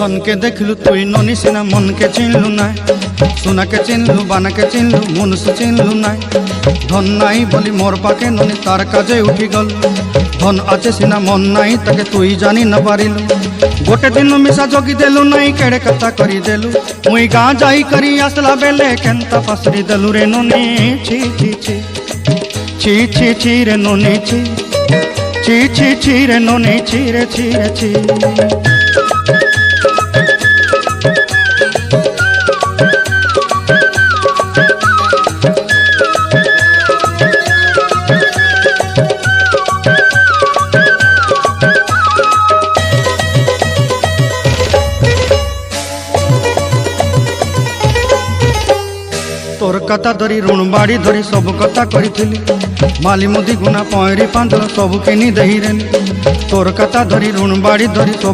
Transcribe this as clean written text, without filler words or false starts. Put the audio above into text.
धन के देखलु तुई ननी सिना मन के चिन्हलु ना सोना के चिन्हलु बाना के चिन्हलु मनुष्य चिन्हलु ना धन नाई बोली मोर पाके ननी तार काजे उठी गल धन आचे सिना मन नाई ताके तुई जानी न पारिलु गोटे दिन मिसा जगी देलु नाई केड़े कथा करी देलु मुई गाँ जाई करी आसला बेले केंता पासरी देलु रे ननी छी छी छी छी छी छी रे ननी छी छी छी छी रे ननी छी रे छी रे छी। तोर कथा धरी ऋण बाड़ी धरी सब कथा करी माली मुदी गुना पहरी पांदर सब किनी दही रे तोर कथा धरी ऋण बाड़ी धरी सब